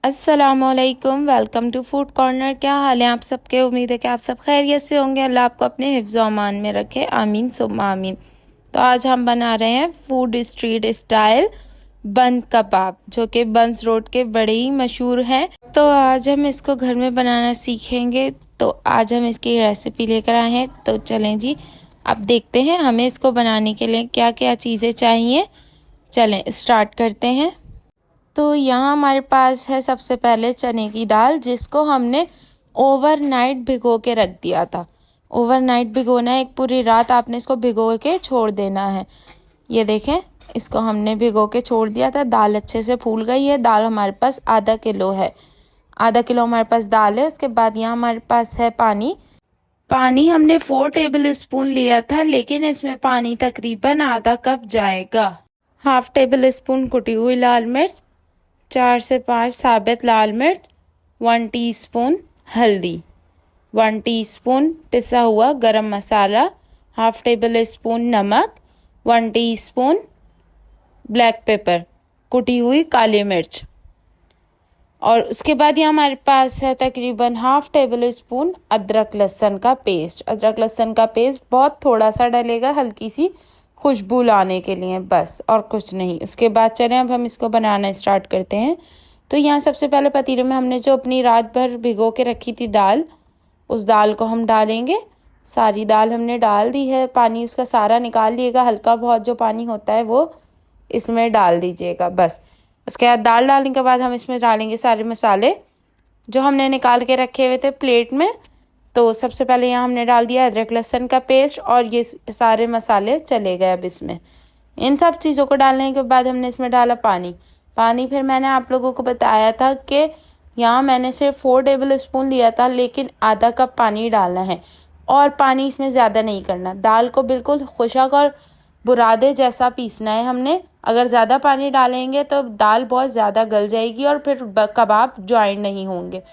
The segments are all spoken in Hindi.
अस्सलामुअलैकुम, वेलकम टू फूड कॉर्नर। क्या हाल है आप सबके? उम्मीद है कि आप सब खैरियत से होंगे। अल्लाह आपको अपने हिफ्ज़ व अमान में रखे, आमीन सुम्मा आमीन। तो आज हम बना रहे हैं फूड स्ट्रीट स्टाइल बंद कबाब, जो कि बंस रोड के बड़े ही मशहूर हैं। तो आज हम इसको घर में बनाना सीखेंगे। तो आज हम इसकी रेसिपी लेकर आए हैं। तो चलें जी, अब देखते हैं हमें इसको बनाने के लिए क्या क्या चीज़ें चाहिए। चलें स्टार्ट करते हैं। तो यहाँ हमारे पास है सबसे पहले चने की दाल, जिसको हमने ओवरनाइट भिगो के रख दिया था। ओवरनाइट भिगोना है, एक पूरी रात आपने इसको भिगो के छोड़ देना है। ये देखें, इसको हमने भिगो के छोड़ दिया था। दाल अच्छे से फूल गई है। दाल हमारे पास आधा किलो है। आधा किलो हमारे पास दाल है। उसके बाद यहाँ हमारे पास है पानी। पानी हमने 4 टेबल स्पून लिया था, लेकिन इसमें पानी तकरीबन आधा कप जाएगा। हाफ टेबल स्पून कुटी हुई लाल मिर्च, 4 से 5 साबित लाल मिर्च, 1 टीस्पून हल्दी, 1 टीस्पून पिसा हुआ गरम मसाला, हाफ टेबल स्पून नमक, 1 टीस्पून ब्लैक पेपर, कुटी हुई काली मिर्च। और उसके बाद ये हमारे पास है तकरीबन हाफ टेबल स्पून अदरक लहसुन का पेस्ट। अदरक लहसुन का पेस्ट बहुत थोड़ा सा डलेगा, हल्की सी खुशबू लाने के लिए, बस और कुछ नहीं। उसके बाद चलें अब हम इसको बनाना स्टार्ट करते हैं। तो यहाँ सबसे पहले पतीले में हमने जो अपनी रात भर भिगो के रखी थी दाल, उस दाल को हम डालेंगे। सारी दाल हमने डाल दी है। पानी उसका सारा निकाल लिएगा, हल्का बहुत जो पानी होता है वो इसमें डाल दीजिएगा बस। उसके बाद दाल डालने के बाद हम इसमें डालेंगे सारे मसाले जो हमने निकाल के रखे हुए थे प्लेट में। तो सबसे पहले यहाँ हमने डाल दिया अदरक लहसुन का पेस्ट, और ये सारे मसाले चले गए अब इसमें। इन सब चीज़ों को डालने के बाद हमने इसमें डाला पानी फिर मैंने आप लोगों को बताया था कि यहाँ मैंने सिर्फ 4 टेबल स्पून लिया था, लेकिन आधा कप पानी डालना है। और पानी इसमें ज़्यादा नहीं करना। दाल को बिल्कुल खुशक और बुरादे जैसा पीसना है हमने। अगर ज़्यादा पानी डालेंगे तो दाल बहुत ज़्यादा गल जाएगी और फिर कबाब ज्वाइन नहीं होंगे।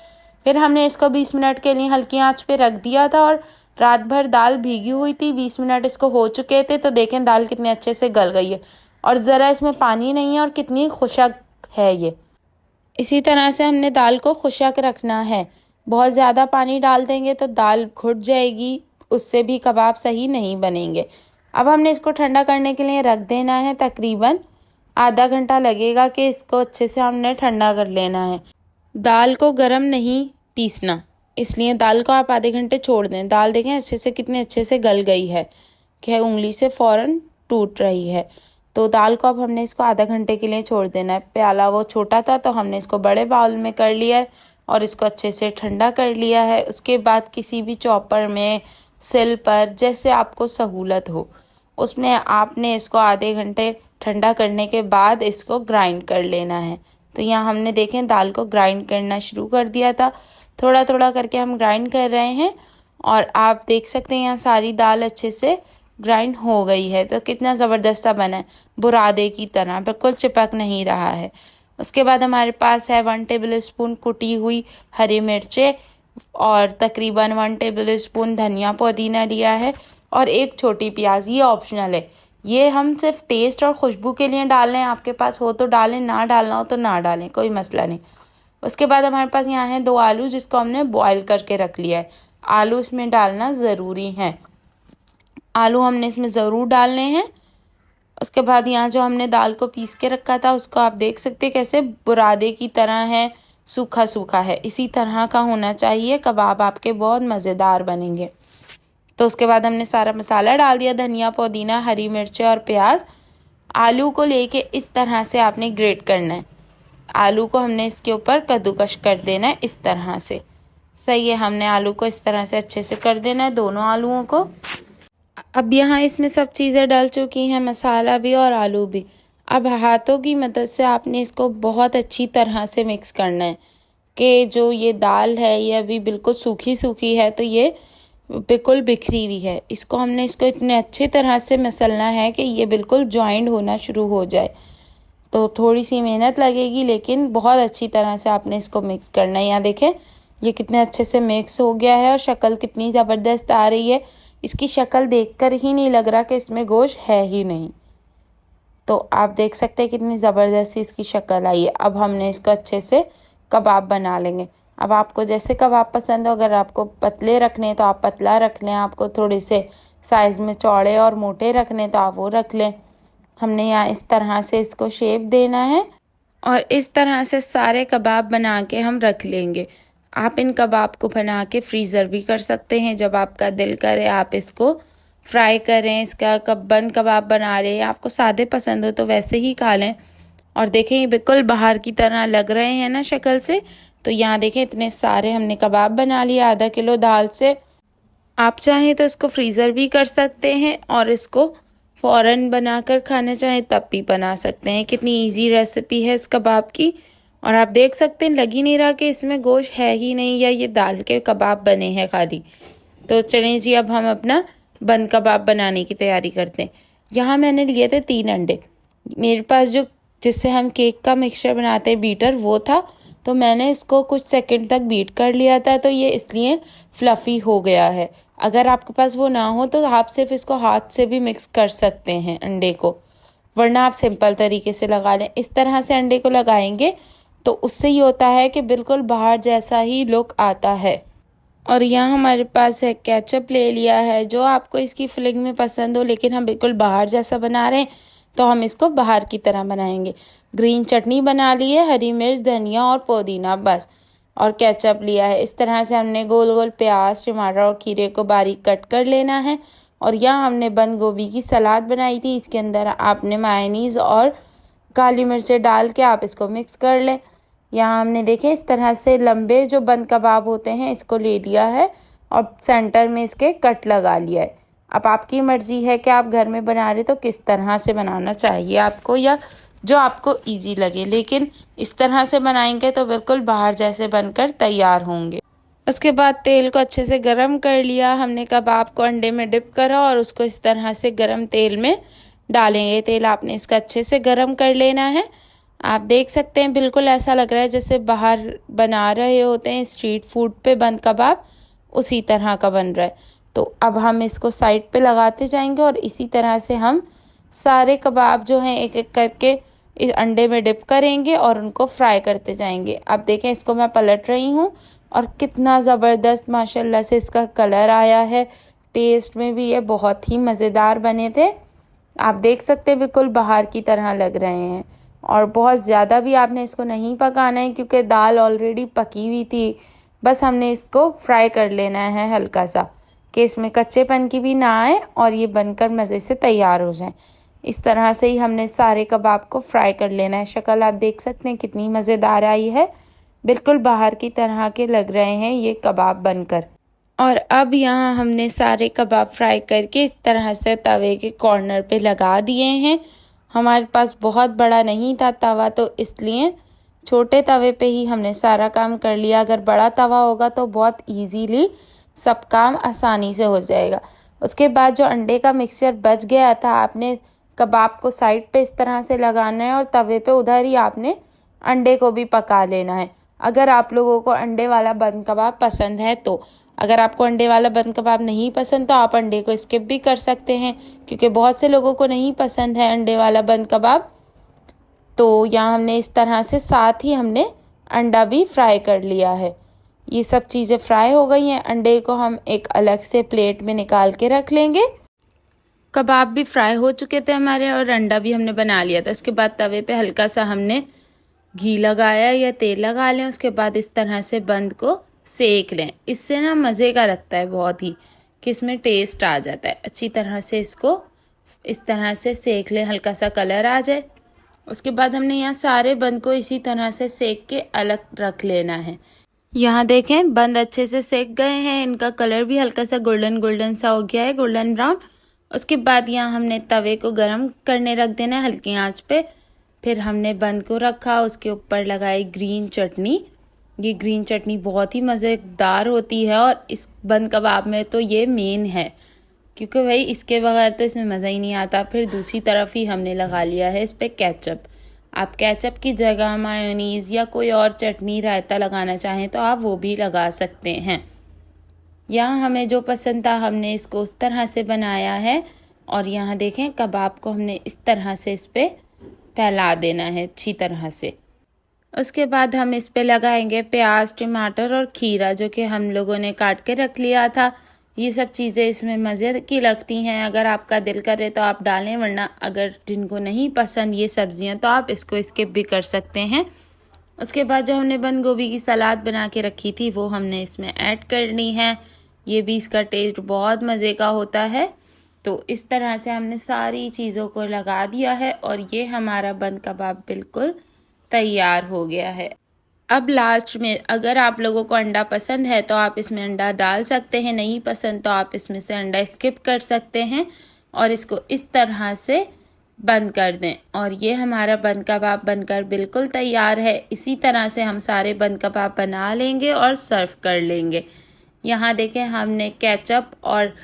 फिर हमने इसको 20 मिनट के लिए हल्की आंच पे रख दिया था, और रात भर दाल भीगी हुई थी। 20 मिनट इसको हो चुके थे। तो देखें दाल कितने अच्छे से गल गई है, और ज़रा इसमें पानी नहीं है, और कितनी खुशक है ये। इसी तरह से हमने दाल को खुशक रखना है। बहुत ज़्यादा पानी डाल देंगे तो दाल घुट जाएगी, उससे भी कबाब सही नहीं बनेंगे। अब हमने इसको ठंडा करने के लिए रख देना है। तकरीबन आधा घंटा लगेगा कि इसको अच्छे से हमने ठंडा कर लेना है। दाल को गरम नहीं पीसना, इसलिए दाल को आप आधे घंटे छोड़ दें। दाल देखें अच्छे से कितने अच्छे से गल गई है कि उंगली से फ़ौरन टूट रही है। तो दाल को अब हमने इसको आधा घंटे के लिए छोड़ देना है। प्याला वो छोटा था तो हमने इसको बड़े बाउल में कर लिया है और इसको अच्छे से ठंडा कर लिया है। उसके बाद किसी भी चॉपर में, सिल पर, जैसे आपको सहूलत हो, उसमें आपने इसको आधे घंटे ठंडा करने के बाद इसको ग्राइंड कर लेना है। तो यहाँ हमने देखें दाल को ग्राइंड करना शुरू कर दिया था। थोड़ा थोड़ा करके हम ग्राइंड कर रहे हैं, और आप देख सकते हैं यहाँ सारी दाल अच्छे से ग्राइंड हो गई है। तो कितना ज़बरदस्त बना है, बुरादे की तरह, बिल्कुल चिपक नहीं रहा है। उसके बाद हमारे पास है 1 टेबल स्पून कुटी हुई हरी मिर्चें, और तकरीबन 1 टेबल स्पून धनिया पुदीना लिया है, और एक छोटी प्याज। ये ऑप्शनल है, ये हम सिर्फ टेस्ट और खुशबू के लिए डाल रहे हैं। आपके पास हो तो डालें, ना डालना हो तो ना डालें, कोई मसला नहीं। उसके बाद हमारे पास यहाँ है 2 आलू, जिसको हमने बॉईल करके रख लिया है। आलू इसमें डालना ज़रूरी है, आलू हमने इसमें ज़रूर डालने हैं। उसके बाद यहाँ जो हमने दाल को पीस के रखा था, उसको आप देख सकते हैं कैसे बुरादे की तरह है, सूखा सूखा है। इसी तरह का होना चाहिए, कबाब आपके बहुत मज़ेदार बनेंगे। तो उसके बाद हमने सारा मसाला डाल दिया, धनिया पुदीना हरी मिर्चें और प्याज। आलू को लेके इस तरह से आपने ग्रेट करना है। आलू को हमने इसके ऊपर कद्दूकश कर देना है इस तरह से। सही है, हमने आलू को इस तरह से अच्छे से कर देना है, दोनों आलूओं को। अब यहाँ इसमें सब चीज़ें डल चुकी हैं, मसाला भी और आलू भी। अब हाथों की मदद से आपने इसको बहुत अच्छी तरह से मिक्स करना है कि जो ये दाल है ये अभी बिल्कुल सूखी सूखी है, तो ये बिल्कुल बिखरी हुई है। इसको इतने अच्छी तरह से मसलना है कि ये बिल्कुल जॉइंट होना शुरू हो जाए। तो थोड़ी सी मेहनत लगेगी, लेकिन बहुत अच्छी तरह से आपने इसको मिक्स करना है। यहाँ देखें ये कितने अच्छे से मिक्स हो गया है, और शक्ल कितनी ज़बरदस्त आ रही है। इसकी शक्ल देखकर ही नहीं लग रहा कि इसमें गोश्त है ही नहीं। तो आप देख सकते हैं कितनी ज़बरदस्त इसकी शक्ल आई है। अब हमने इसको अच्छे से कबाब बना लेंगे। अब आपको जैसे कबाब पसंद हो, अगर आपको पतले रखने हैं तो आप पतला रख लें, आपको थोड़े से साइज़ में चौड़े और मोटे रखने तो आप वो रख लें। हमने यहाँ इस तरह से इसको शेप देना है और इस तरह से सारे कबाब बना के हम रख लेंगे। आप इन कबाब को बना के फ्रीज़र भी कर सकते हैं, जब आपका दिल करे आप इसको फ्राई करें। इसका बंद कबाब बना रहे हैं, आपको सादे पसंद हो तो वैसे ही खा लें। और देखें ये बिल्कुल बाहर की तरह लग रहे हैं ना शक्ल से। तो यहाँ देखें इतने सारे हमने कबाब बना लिए आधा किलो दाल से। आप चाहें तो इसको फ्रीज़र भी कर सकते हैं और इसको फ़ौरन बनाकर खाना चाहें तब भी बना सकते हैं। कितनी इजी रेसिपी है इस कबाब की। और आप देख सकते हैं लग ही नहीं रहा कि इसमें गोश्त है ही नहीं या ये दाल के कबाब बने हैं खाली। तो चलें जी, अब हम अपना बंद कबाब बनाने की तैयारी करते हैं। यहाँ मैंने लिए थे 3 अंडे। मेरे पास जो जिससे हम केक का मिक्सचर बनाते हैं बीटर वो था, तो मैंने इसको कुछ सेकंड तक बीट कर लिया था, तो ये इसलिए फ्लफ़ी हो गया है। अगर आपके पास वो ना हो तो आप सिर्फ इसको हाथ से भी मिक्स कर सकते हैं अंडे को, वरना आप सिंपल तरीके से लगा लें। इस तरह से अंडे को लगाएंगे तो उससे ये होता है कि बिल्कुल बाहर जैसा ही लुक आता है। और यहाँ हमारे पास है केचप ले लिया है, जो आपको इसकी फिलिंग में पसंद हो, लेकिन हम बिल्कुल बाहर जैसा बना रहे हैं तो हम इसको बाहर की तरह बनाएंगे। ग्रीन चटनी बना ली है, हरी मिर्च, धनिया और पुदीना बस, और केचप लिया है। इस तरह से हमने गोल गोल प्याज, टमाटर और खीरे को बारीक कट कर लेना है। और यहाँ हमने बंद गोभी की सलाद बनाई थी, इसके अंदर आपने मायोनीज़ और काली मिर्चें डाल के आप इसको मिक्स कर लें। यहाँ हमने देखें इस तरह से लंबे जो बंद कबाब होते हैं इसको ले लिया है और सेंटर में इसके कट लगा लिया है। अब आपकी मर्ज़ी है कि आप घर में बना रहे तो किस तरह से बनाना चाहिए आपको, या जो आपको इजी लगे, लेकिन इस तरह से बनाएंगे तो बिल्कुल बाहर जैसे बनकर तैयार होंगे। उसके बाद तेल को अच्छे से गरम कर लिया, हमने कबाब को अंडे में डिप करा और उसको इस तरह से गरम तेल में डालेंगे। तेल आपने इसका अच्छे से गरम कर लेना है। आप देख सकते हैं बिल्कुल ऐसा लग रहा है जैसे बाहर बना रहे होते हैं स्ट्रीट फूड पे बंद कबाब, उसी तरह का बन रहा है। तो अब हम इसको साइड पे लगाते जाएंगे और इसी तरह से हम सारे कबाब जो हैं एक एक करके इस अंडे में डिप करेंगे और उनको फ्राई करते जाएंगे। अब देखें इसको मैं पलट रही हूँ और कितना ज़बरदस्त माशाल्लाह से इसका कलर आया है। टेस्ट में भी ये बहुत ही मज़ेदार बने थे। आप देख सकते हैं बिल्कुल बाहर की तरह लग रहे हैं। और बहुत ज़्यादा भी आपने इसको नहीं पकाना है क्योंकि दाल ऑलरेडी पकी हुई थी। बस हमने इसको फ्राई कर लेना है हल्का सा, कि इसमें कच्चेपन की भी ना आए और ये बनकर मज़े से तैयार हो जाए। इस तरह से ही हमने सारे कबाब को फ्राई कर लेना है। शक्ल आप देख सकते हैं कितनी मज़ेदार आई है, बिल्कुल बाहर की तरह के लग रहे हैं ये कबाब बनकर। और अब यहाँ हमने सारे कबाब फ्राई करके इस तरह से तवे के कॉर्नर पे लगा दिए हैं। हमारे पास बहुत बड़ा नहीं था तवा, तो इसलिए छोटे तवे पे ही हमने सारा काम कर लिया। अगर बड़ा तवा होगा तो बहुत इजीली सब काम आसानी से हो जाएगा। उसके बाद जो अंडे का मिक्सचर बच गया था, आपने कबाब को साइड पे इस तरह से लगाना है और तवे पे उधर ही आपने अंडे को भी पका लेना है। अगर आप लोगों को अंडे वाला बंद कबाब पसंद है तो, अगर आपको अंडे वाला बंद कबाब नहीं पसंद तो आप अंडे को स्किप भी कर सकते हैं, क्योंकि बहुत से लोगों को नहीं पसंद है अंडे वाला बंद कबाब। तो यहाँ हमने इस तरह से साथ ही हमने अंडा भी फ्राई कर लिया है। ये सब चीज़ें फ्राई हो गई हैं। अंडे को हम एक अलग से प्लेट में निकाल के रख लेंगे। कबाब भी फ्राई हो चुके थे हमारे और अंडा भी हमने बना लिया था। इसके बाद तवे पे हल्का सा हमने घी लगाया या तेल लगा लें। उसके बाद इस तरह से बंद को सेक लें। इससे ना मज़े का लगता है बहुत ही, कि इसमें टेस्ट आ जाता है। अच्छी तरह से इसको इस तरह से सेक लें, हल्का सा कलर आ जाए। उसके बाद हमने यहाँ सारे बंद को इसी तरह से सेक के अलग रख लेना है। यहाँ देखें बंद अच्छे से सेक गए हैं, इनका कलर भी हल्का सा गोल्डन गोल्डन सा हो गया है, गोल्डन ब्राउन। उसके बाद यहाँ हमने तवे को गरम करने रख देना है हल्की आंच पे। फिर हमने बंद को रखा, उसके ऊपर लगाई ग्रीन चटनी। ये ग्रीन चटनी बहुत ही मज़ेदार होती है और इस बंद कबाब में तो ये मेन है, क्योंकि भाई इसके बगैर तो इसमें मज़ा ही नहीं आता। फिर दूसरी तरफ ही हमने लगा लिया है इस पर केचप। आप केचप की जगह मायोनीज़ या कोई और चटनी रायता लगाना चाहें तो आप वो भी लगा सकते हैं। यहाँ हमें जो पसंद था हमने इसको उस तरह से बनाया है। और यहाँ देखें कबाब को हमने इस तरह से इस पर फैला देना है अच्छी तरह से। उसके बाद हम इस पे लगाएंगे प्याज, टमाटर और खीरा जो कि हम लोगों ने काट के रख लिया था। ये सब चीज़ें इसमें मज़े की लगती हैं, अगर आपका दिल करे तो आप डालें, वरना अगर जिनको नहीं पसंद ये सब्जियां तो आप इसको स्किप भी कर सकते हैं। उसके बाद जो हमने बंद गोभी की सलाद बना के रखी थी वो हमने इसमें ऐड करनी है। ये भी इसका टेस्ट बहुत मज़े का होता है। तो इस तरह से हमने सारी चीज़ों को लगा दिया है और ये हमारा बंद कबाब बिल्कुल तैयार हो गया है। अब लास्ट में अगर आप लोगों को अंडा पसंद है तो आप इसमें अंडा डाल सकते हैं, नहीं पसंद तो आप इसमें से अंडा स्किप कर सकते हैं और इसको इस तरह से बंद कर दें। और ये हमारा बंद कबाब बनकर बिल्कुल तैयार है। इसी तरह से हम सारे बंद कबाब बना लेंगे और सर्व कर लेंगे। यहाँ देखें हमने केचप और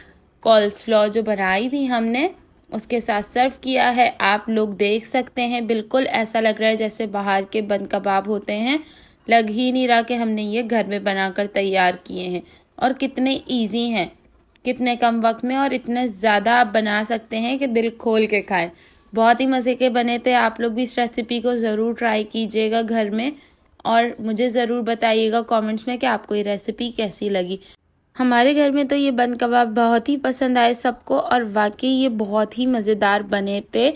कोल्स्लॉ जो बनाई थी हमने उसके साथ सर्व किया है। आप लोग देख सकते हैं बिल्कुल ऐसा लग रहा है जैसे बाहर के बंद कबाब होते हैं, लग ही नहीं रहा कि हमने ये घर में बनाकर तैयार किए हैं। और कितने इजी हैं, कितने कम वक्त में और इतने ज़्यादा आप बना सकते हैं कि दिल खोल के खाएं। बहुत ही मज़े के बने थे। आप लोग भी इस रेसिपी को ज़रूर ट्राई कीजिएगा घर में और मुझे ज़रूर बताइएगा कमेंट्स में कि आपको ये रेसिपी कैसी लगी। हमारे घर में तो ये बंद कबाब बहुत ही पसंद आए सबको और वाकई ये बहुत ही मज़ेदार बने थे।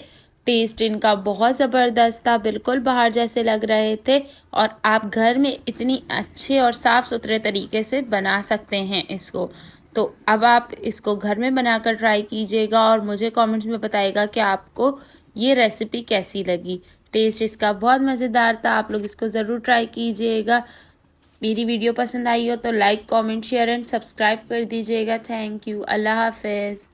टेस्ट इनका बहुत ज़बरदस्त था, बिल्कुल बाहर जैसे लग रहे थे और आप घर में इतनी अच्छे और साफ़ सुथरे तरीके से बना सकते हैं इसको। तो अब आप इसको घर में बनाकर ट्राई कीजिएगा और मुझे कमेंट्स में बताइएगा कि आपको ये रेसिपी कैसी लगी। टेस्ट इसका बहुत मज़ेदार था, आप लोग इसको ज़रूर ट्राई कीजिएगा। मेरी वीडियो पसंद आई हो तो like, comment, share and subscribe कर दीजिएगा। Thank you. अल्लाह हाफ़िज़।